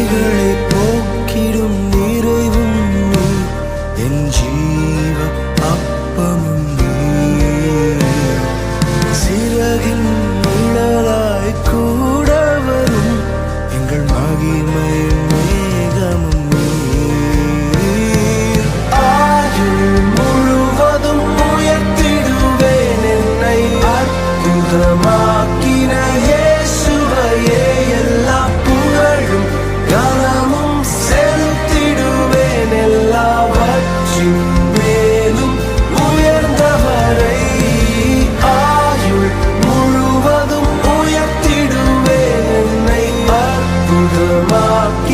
வலிகளை போக்கிடும் நிறைவும் நீ, என் ஜீவ அப்பமும் நீ. சிறகின் நிழலாய் கூட வரும் எங்கள் மகிமை மேகமும் நீர். ஆயுள் முழுவதும் உயர்த்திடுவேன் என்னை அற்புதமாக்கின இயேசுவையே. எல்லா புகழும் கனமும் செலுத்திடுவேன் எல்லாவற்றின் மேலும் உயர்ந்தவரை. ஆயுள் முழுவதும் உயர்த்திடுவேன் என்னை அற்புதமாக்கி